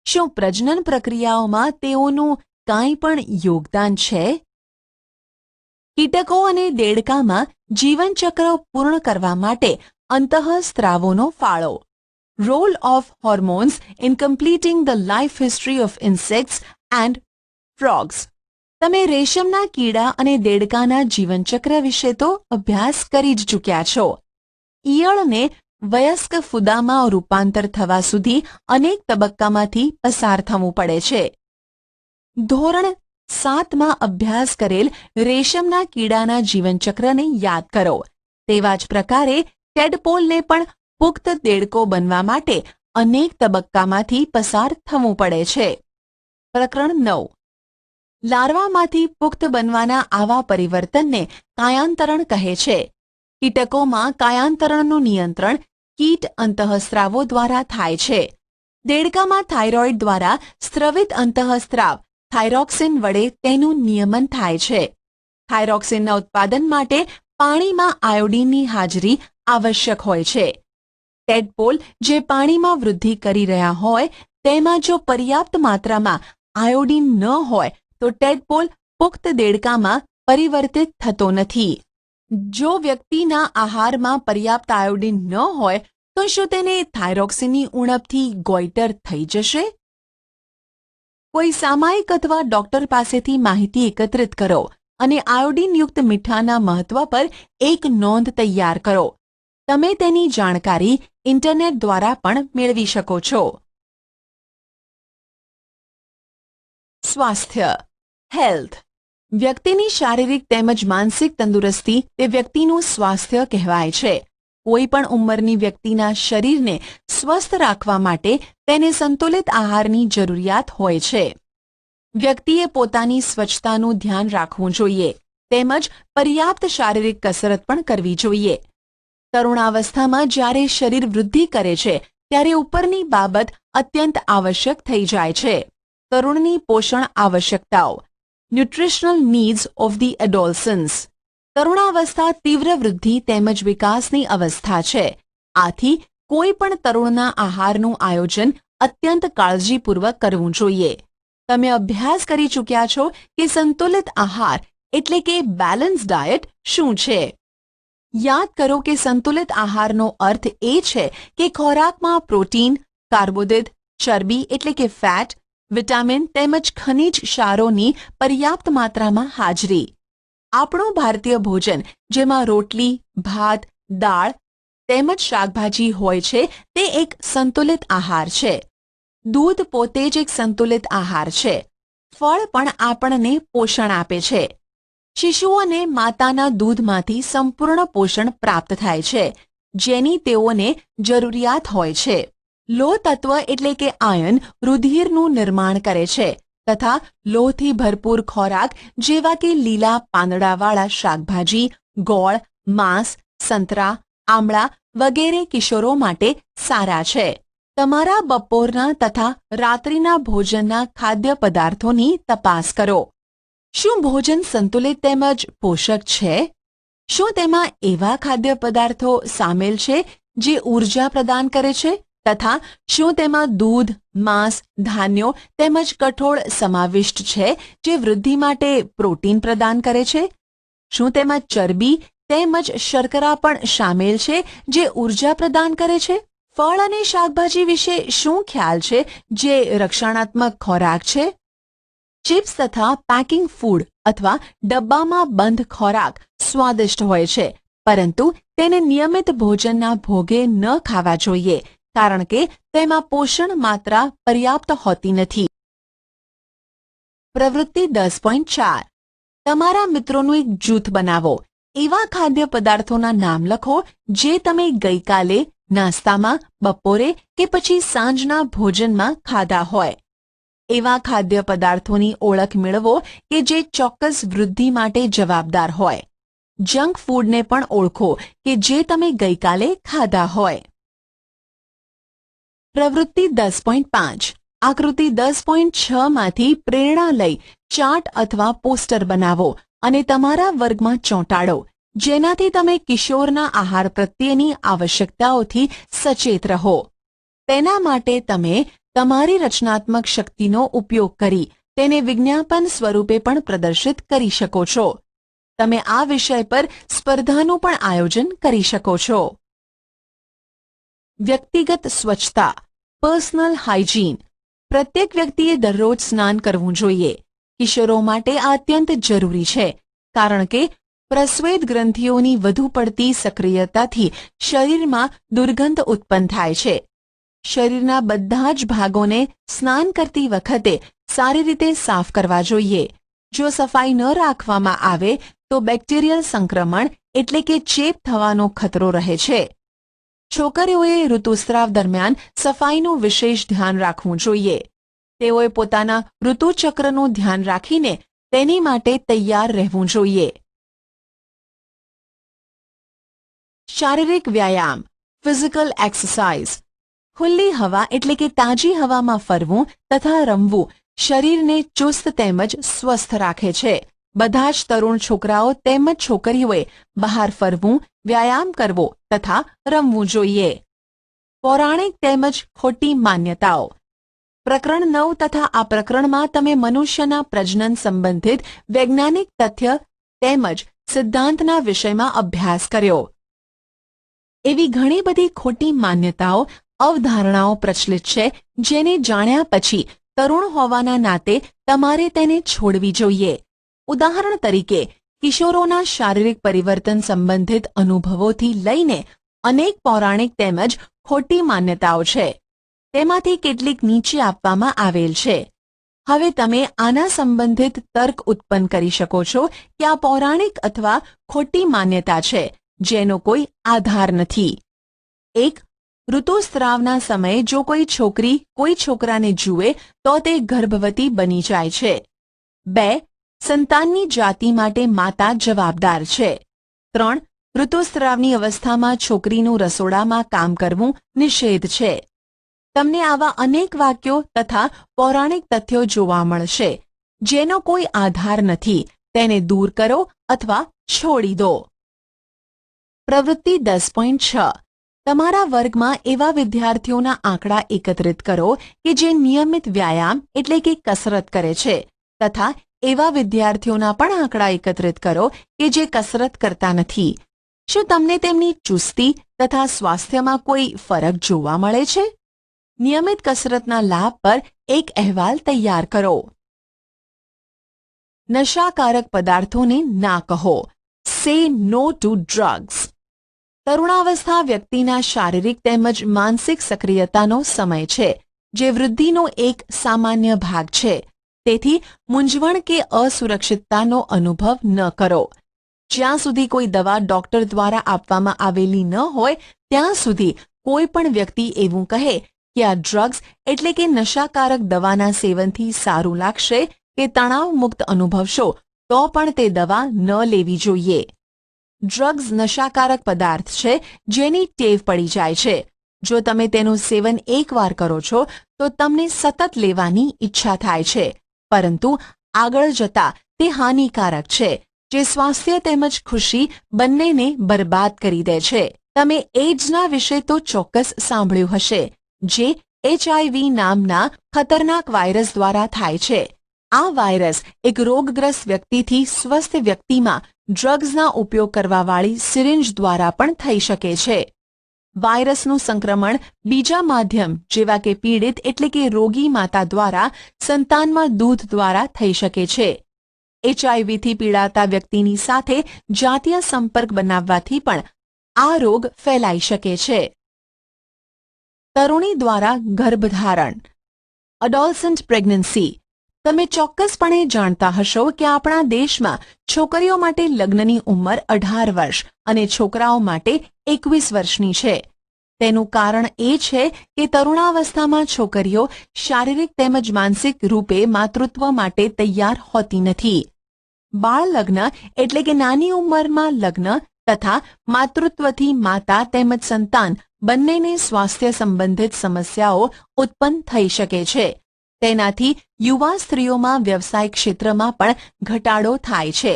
શું પ્રજનન પ્રક્રિયાઓમાં તેઓનું કાંઈ પણ યોગદાન છે? કીટકો અને દેડકામાં જીવનચક્ર પૂર્ણ કરવા માટે અંતઃસ્ત્રાવોનો ફાળો. Role of hormones in completing the life history of insects and frogs. તમે રેશમના કીડા અને દેડકાના જીવનચક્ર વિશે તો અભ્યાસ કરી જ ચૂક્યા છો. ઈયળને વયસ્ક ફૂદામાં રૂપાંતર થવા સુધી અનેક તબક્કામાંથી પસાર થવું પડે છે. ધોરણ 7માં અભ્યાસ કરેલ રેશમના કીડાના જીવનચક્રને યાદ કરો. તેવા જ પ્રકારે ટેડપોલને પણ પુખ્ત દેડકો બનવા માટે અનેક તબક્કામાંથી પસાર થવું પડે છે. પ્રકરણ 9. લાર્વામાંથી પુખ્ત બનવાના આવા પરિવર્તનને કાયાંતરણ કહે છે. કીટકોમાં કાયાંતરણનું નિયંત્રણ કીટ અંતઃસ્ત્રાવો દ્વારા થાય છે. દેડકામાં થાઇરોઇડ દ્વારા સ્રવિત અંતઃસ્ત્રાવ થાઇરોક્સિન વડે તેનું નિયમન થાય છે. થાઇરોક્સિનના ઉત્પાદન માટે પાણીમાં આયોડીનની હાજરી આવશ્યક હોય છે. ટેડપોલ જે પાણીમાં વૃદ્ધિ કરી રહ્યા હોય તેમાં જો પર્યાપ્ત માત્રામાં આયોડીન ન હોય તો ટેડપોલ પુખ્ત દેડકામાં પરિવર્તિત થતો નથી. જો વ્યક્તિના આહારમાં પર્યાપ્ત આયોડીન ન હોય તો શું તેને થાઇરોક્સિનની ઉણપથી ગોઈટર થઈ જશે? કોઈ સામાયિક અથવા ડોક્ટર પાસેથી માહિતી એકત્રિત કરો અને આયોડીનયુક્ત મીઠાના મહત્વ પર એક નોંધ તૈયાર કરો. તમે તેની જાણકારી ઇન્ટરનેટ દ્વારા પણ મેળવી શકો છો. સ્વાસ્થ્ય, હેલ્થ. વ્યક્તિની શારીરિક તેમજ માનસિક તંદુરસ્તી તે વ્યક્તિનું સ્વાસ્થ્ય કહેવાય છે. કોઈ પણ ઉંમરની વ્યક્તિના શરીરને સ્વસ્થ રાખવા માટે તેને સંતુલિત આહારની જરૂરિયાત હોય છે. વ્યક્તિએ પોતાની સ્વચ્છતાનું ધ્યાન રાખવું જોઈએ તેમજ પર્યાપ્ત શારીરિક કસરત પણ કરવી જોઈએ. તરુણાવસ્થામાં જ્યારે શરીર વૃદ્ધિ કરે છે ત્યારે ઉપરની બાબત અત્યંત આવશ્યક થઈ જાય છે. તરુણની પોષણ આવશ્યકતાઓ. Nutritional needs of the adolescence. તરુણાવસ્થા તીવ્ર વૃદ્ધિ તેમજ વિકાસની અવસ્થા છે. આથી કોઈ પણ તરુણના આહારનું આયોજન અત્યંત કાળજીપૂર્વક કરવું જોઈએ. તમે અભ્યાસ કરી ચૂક્યા છો કે સંતુલિત આહાર એટલે કે બેલેન્સ ડાયટ શું છે. યાદ કરો કે સંતુલિત આહારનો અર્થ એ છે કે ખોરાકમાં પ્રોટીન, કાર્બોદિત, ચરબી એટલે કે ફેટ, વિટામિન તેમજ ખનિજ ક્ષારોની પર્યાપ્ત માત્રામાં હાજરી. આપણું ભારતીય ભોજન જેમાં રોટલી, ભાત, દાળ તેમજ શાકભાજી હોય છે તે એક સંતુલિત આહાર છે. દૂધ પોતે જ એક સંતુલિત આહાર છે. ફળ પણ આપણને પોષણ આપે છે. શિશુઓને માતાના દૂધમાંથી સંપૂર્ણ પોષણ પ્રાપ્ત થાય છે જેની તેઓને જરૂરિયાત હોય છે. લોહ તત્વ એટલે કે આયન રુધિરનું નિર્માણ કરે છે તથા લોહથી ભરપૂર ખોરાક જેવા કે લીલા પાંદડાવાળા શાકભાજી, ગોળ, માંસ, સંતરા, આમળા વગેરે કિશોરો માટે સારા છે. તમારા બપોરના તથા રાત્રિના ભોજનના ખાદ્ય પદાર્થોની તપાસ કરો. શું ભોજન સંતુલિત તેમજ પોષક છે? શું તેમાં એવા ખાદ્ય પદાર્થો સામેલ છે જે ઊર્જા પ્રદાન કરે છે તથા શું તેમાં દૂધ, માંસ, ધાન્યો તેમજ કઠોળ સમાવિષ્ટ છે જે વૃદ્ધિ માટે પ્રોટીન પ્રદાન કરે છે? શું તેમાં ચરબી તેમજ શર્કરા પણ સામેલ છે જે ઊર્જા પ્રદાન કરે છે? ફળ અને શાકભાજી વિશે શું ખ્યાલ છે જે રક્ષણાત્મક ખોરાક છે? ચિપ્સ તથા પેકિંગ ફૂડ અથવા ડબ્બામાં બંધ ખોરાક સ્વાદિષ્ટ હોય છે પરંતુ તેને નિયમિત ભોજનના ભોગે ન ખાવા જોઈએ કારણ કે તેમાં પોષણ માત્રા પર્યાપ્ત હોતી નથી. પ્રવૃત્તિ 10.4. તમારા મિત્રોનું એક જૂથ બનાવો. એવા ખાદ્ય પદાર્થોના નામ લખો જે તમે ગઈકાલે નાસ્તામાં, બપોરે કે પછી સાંજના ભોજનમાં ખાધા હોય. એવા ખાદ્ય પદાર્થોની ઓળખ મેળવો કે જે ચોક્કસ વૃદ્ધિ માટે જવાબદાર હોય. જંક ફૂડને પણ ઓળખો કે જે તમે ગઈકાલે ખાધા હોય. પ્રવૃત્તિ 10.5. આકૃતિ 10.6 માંથી પ્રેરણા લઈ ચાર્ટ અથવા પોસ્ટર બનાવો અને તમારા વર્ગમાં ચોંટાડો. જેનાથી તમે કિશોરના આહાર પ્રત્યેની આવશ્યકતાઓથી સચેત રહો. તેના માટે તમે તમારી રચનાત્મક શક્તિનો ઉપયોગ કરી તેને વિજ્ઞાપન સ્વરૂપે પણ પ્રદર્શિત કરી શકો છો. તમે આ વિષય પર સ્પર્ધાનું પણ આયોજન કરી શકો છો. વ્યક્તિગત સ્વચ્છતા, પર્સનલ હાઇજીન. પ્રત્યેક વ્યક્તિએ દરરોજ સ્નાન કરવું જોઈએ. કિશોરો માટે આ અત્યંત જરૂરી છે, કારણ કે પ્રસ્વેદ ગ્રંથિઓની વધુ પડતી સક્રિયતાથી શરીરમાં દુર્ગંધ ઉત્પન્ન થાય છે. શરીરના બધા જ ભાગોને સ્નાન કરતી વખતે સારી રીતે સાફ કરવા જોઈએ. જો સફાઈ ન રાખવામાં આવે તો બેક્ટેરિયલ સંક્રમણ એટલે કે ચેપ થવાનો ખતરો રહે છે. છોકરીઓએ ઋતુસ્રાવ દરમિયાન સફાઈનું વિશેષ ધ્યાન રાખવું જોઈએ. તેઓએ પોતાના ઋતુચક્રનું ધ્યાન રાખીને તેની માટે તૈયાર રહેવું જોઈએ. શારીરિક વ્યાયામ, ફિઝિકલ એક્સરસાઇઝ. ખુલ્લી હવા એટલે કે તાજી હવામાં ફરવું તથા રમવું શરીરને ચુસ્ત તેમજ સ્વસ્થ રાખે છે. બધા જ તરુણ છોકરાઓ તેમજ છોકરીઓએ બહાર ફરવું, વ્યાયામ કરવો તથા રમવું જોઈએ. પૌરાણિક તેમજ ખોટી માન્યતાઓ. પ્રકરણ 9 તથા આ પ્રકરણમાં તમે મનુષ્યના પ્રજનન સંબંધિત વૈજ્ઞાનિક તથ્ય તેમજ સિદ્ધાંતના વિષયમાં અભ્યાસ કર્યો. એવી ઘણી બધી ખોટી માન્યતાઓ, અવધારણાઓ પ્રચલિત છે, જેને જાણ્યા પછી તરુણ હોવાના નાતે તમારે તેને છોડવી જોઈએ. ઉદાહરણ તરીકે, કિશોરોના શારીરિક પરિવર્તન સંબંધિત અનુભવોથી લઈને અનેક પૌરાણિક તેમજ ખોટી માન્યતાઓ છે. તેમાંથી કેટલીક નીચે આપવામાં આવેલ છે. હવે તમે આના સંબંધિત તર્ક ઉત્પન્ન કરી શકો છો કે આ પૌરાણિક અથવા ખોટી માન્યતા છે, જેનો કોઈ આધાર નથી. 1. ઋતુસ્રાવના સમયે જો કોઈ છોકરી કોઈ છોકરાને જુએ તો તે ગર્ભવતી બની જાય છે. 2. સંતાનની જાતિ માટે માતા જવાબદાર છે. 3. ઋતુસ્રાવની અવસ્થામાં છોકરીનું રસોડામાં કામ કરવું નિષેધ છે. તમને આવા અનેક વાક્યો તથા પૌરાણિક તથ્યો જોવા મળશે, જેનો કોઈ આધાર નથી. તેને દૂર કરો અથવા છોડી દો. પ્રવૃત્તિ 10.6. તમારા વર્ગમાં એવા વિદ્યાર્થીઓના આંકડા એકત્રિત કરો કે જે નિયમિત વ્યાયામ એટલે કે કસરત કરે છે, તથા એવા વિદ્યાર્થીઓના પણ આંકડા એકત્રિત કરો કે જે કસરત કરતા નથી. શું તમને તેમની ચુસ્તી તથા સ્વાસ્થ્યમાં કોઈ ફરક જોવા મળે છે? નિયમિત કસરતના લાભ પર એક અહેવાલ તૈયાર કરો. નશાકારક પદાર્થોને ના કહો. સે નો ટુ ડ્રગ્સ. તરુણાવસ્થા વ્યક્તિના શારીરિક તેમજ માનસિક સક્રિયતાનો સમય છે, જે વૃદ્ધિનો એક સામાન્ય ભાગ છે. તેથી મૂંઝવણ કે અસુરક્ષિતતાનો અનુભવ ન કરો. જ્યાં સુધી કોઈ દવા ડોક્ટર દ્વારા આપવામાં આવેલી ન હોય ત્યાં સુધી કોઈ પણ વ્યક્તિ એવું કહે કે આ ડ્રગ્સ એટલે કે નશાકારક દવાના સેવનથી સારું લાગશે કે તણાવ મુક્ત અનુભવશો, તો પણ તે દવા ન લેવી જોઈએ. ડ્રગ્સ નશાકારક પદાર્થ છે જેની ટેવ પડી જાય છે. જો તમે તેનું સેવન એકવાર કરો છો તો તમને સતત લેવાની ઈચ્છા થાય છે, પરંતુ આગળ જતા તે હાનિકારક છે, જે સ્વાસ્થ્ય તેમજ ખુશી બંનેને બરબાદ કરી દે છે. તમે એઇડ્સના વિશે તો ચોક્કસ સાંભળ્યું હશે, જે HIV નામના ખતરનાક વાયરસ દ્વારા થાય છે. આ વાયરસ એક રોગગ્રસ્ત વ્યક્તિથી સ્વસ્થ વ્યક્તિમાં ડ્રગ્સના ઉપયોગ કરવાવાળી સિરિંજ દ્વારા પણ થઈ શકે છે. વાયરસનું સંક્રમણ બીજા માધ્યમ જેવા કે પીડિત એટલે કે રોગી માતા દ્વારા સંતાનમાં દૂધ દ્વારા થઈ શકે છે. HIVથી પીડાતા વ્યક્તિની સાથે જાતીય સંપર્ક બનાવવાથી પણ આ રોગ ફેલાઈ શકે છે. તરુણી દ્વારા ગર્ભધારણ, એડોલસન્ટ પ્રેગ્નન્સી. તમે ચોક્કસપણે જાણતા હશો કે આપણા દેશમાં છોકરીઓ માટે લગ્નની ઉંમર 18 વર્ષ અને છોકરાઓ માટે 21 વર્ષની છે. તેનું કારણ એ છે કે તરુણાવસ્થામાં છોકરીઓ શારીરિક તેમજ માનસિક રૂપે માતૃત્વ માટે તૈયાર હોતી નથી. બાળ લગ્ન એટલે કે નાની ઉંમરમાં લગ્ન તથા માતૃત્વથી માતા તેમજ સંતાન બંનેને સ્વાસ્થ્ય સંબંધિત સમસ્યાઓ ઉત્પન્ન થઈ શકે છે. તેનાથી યુવા સ્ત્રીઓમાં વ્યવસાય ક્ષેત્રમાં પણ ઘટાડો થાય છે.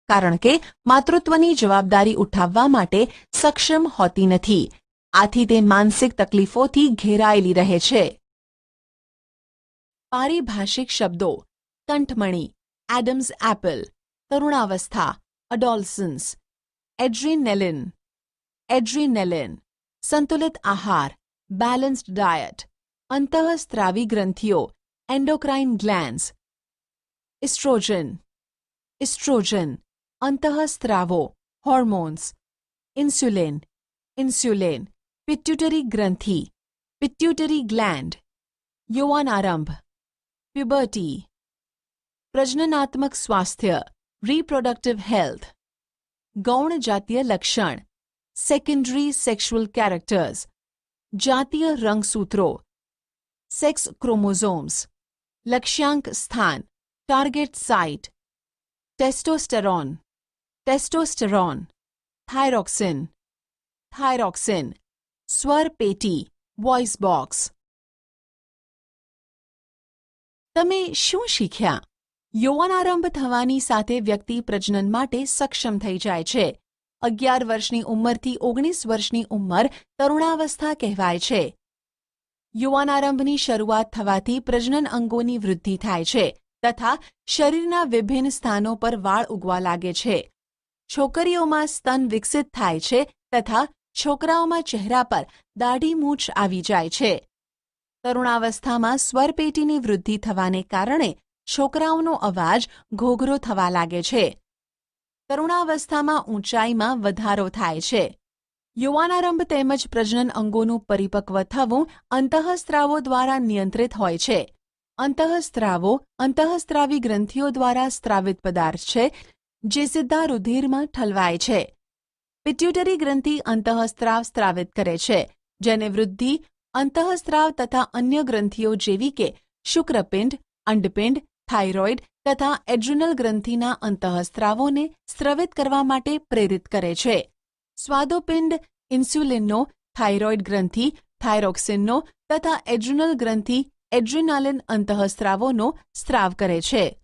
કારણ કે માતૃત્વની જવાબદારી ઉઠાવવા માટે સક્ષમ હોતી નથી. આથી તે માનસિક તકલીફોથી ઘેરાયેલી રહે છે. પારિભાષિક શબ્દો: કંઠમણી, એડમ્સ એપલ, તરુણાવસ્થા, અડોલસન્સ, એડ્રીનેલિન, સંતુલિત આહાર, બેલેન્સ્ડ ડાયટ, અંતઃસ્ત્રાવી ગ્રંથિઓ, એન્ડોક્રાઇન ગ્લેન્ડ્સ, ઇસ્ટ્રોજન, અંતઃસ્ત્રાવો, હોર્મોન્સ, ઇન્સ્યુલિન, પિટ્યુટરી ગ્રંથિ, પિટ્યુટરી ગ્લેન્ડ, યૌવનારંભ, પ્યુબર્ટી, પ્રજનનાત્મક સ્વાસ્થ્ય, રિપ્રોડક્ટિવ હેલ્થ, ગૌણ જાતીય લક્ષણ, સેકન્ડરી સેક્સ્યુઅલ કેરેક્ટર્સ, જાતીય રંગસૂત્રો, સેક્સ ક્રોમોઝોમ્સ, લક્ષ્યાંક સ્થાન, ટાર્ગેટ સાઇટ, ટેસ્ટોસ્ટેરોન, થાઇરોક્સિન, સ્વર પેટી, વોઇસ બોક્સ. તમે શું શીખ્યા? યૌવનારંભ થવાની સાથે વ્યક્તિ પ્રજનન માટે સક્ષમ થઈ જાય છે. 11 વર્ષની ઉંમરથી 19 વર્ષની ઉંમર તરુણાવસ્થા કહેવાય છે. યૌવનારંભની શરૂઆત થવાથી પ્રજનન અંગોની વૃદ્ધિ થાય છે તથા શરીરના વિભિન્ન સ્થાનો પર વાળ ઉગવા લાગે છે. છોકરીઓમાં સ્તન વિકસિત થાય છે તથા છોકરાઓમાં ચહેરા પર દાઢી મૂછ આવી જાય છે. તરુણાવસ્થામાં સ્વરપેટીની વૃદ્ધિ થવાને કારણે છોકરાઓનો અવાજ ઘોઘરો થવા લાગે છે. તરુણાવસ્થામાં ઊંચાઈમાં વધારો થાય છે. યૌવનારંભ તેમજ પ્રજનન અંગોનું પરિપક્વ થવું અંતઃસ્ત્રાવો દ્વારા નિયંત્રિત હોય છે. અંતઃસ્ત્રાવો અંતઃસ્ત્રાવી ગ્રંથિઓ દ્વારા સ્ત્રાવિત પદાર્થ છે જે સીધા રુધિરમાં ઠલવાય છે. પિટ્યુટરી ગ્રંથિ અંતઃસ્ત્રાવ સ્ત્રાવિત કરે છે, જેને વૃદ્ધિ અંતઃસ્ત્રાવ તથા અન્ય ગ્રંથિઓ જેવી કે શુક્રપિંડ, અંડપિંડ, થાઇરોઇડ તથા એડ્રિનલ ગ્રંથિના અંતઃસ્ત્રાવોને સ્ત્રવિત કરવા માટે પ્રેરિત કરે છે. સ્વાદોપિંડ ઇન્સ્યુલિનનો, થાઇરોઇડ ગ્રંથિ થાઇરોક્સિનનો તથા એડ્રિનલ ગ્રંથિ એડ્રીનાલિન અંતઃસ્ત્રાવોનો સ્ત્રાવ કરે છે.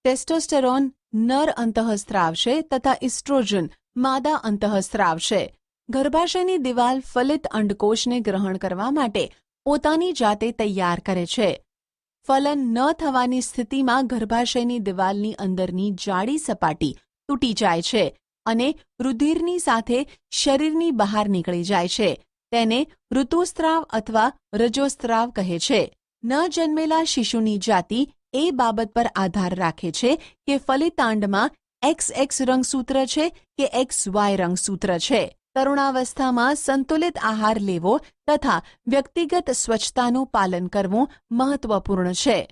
ટેસ્ટોસ્ટેરોન નર અંતઃસ્ત્રાવ છે તથા ઇસ્ટ્રોજન માદા અંતઃસ્ત્રાવ છે. ગર્ભાશયની દિવાલ ફલિત અંડકોષને ગ્રહણ કરવા માટે પોતાની જાતે તૈયાર કરે છે. ફલન ન થવાની સ્થિતિમાં ગર્ભાશયની દિવાલની અંદરની જાડી સપાટી તૂટી જાય છે અને રુધિરની સાથે શરીરની બહાર નીકળી જાય છે. તેને ઋતુસ્ત્રાવ અથવા રજોસ્ત્રાવ કહે છે. ન જન્મેલા શિશુની જાતિ એ બાબત પર આધાર રાખે છે કે ફલિતાંડમાં XX રંગસૂત્ર છે કે XY રંગસૂત્ર છે. તરુણાવસ્થામાં સંતુલિત આહાર લેવો તથા વ્યક્તિગત સ્વચ્છતાનું પાલન કરવું મહત્વપૂર્ણ છે.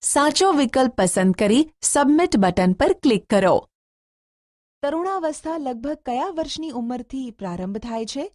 સાચો વિકલ્પ પસંદ કરી સબમિટ બટન પર ક્લિક કરો. તરુણાવસ્થા લગભગ કયા વર્ષની ઉંમરથી પ્રારંભ થાય છે?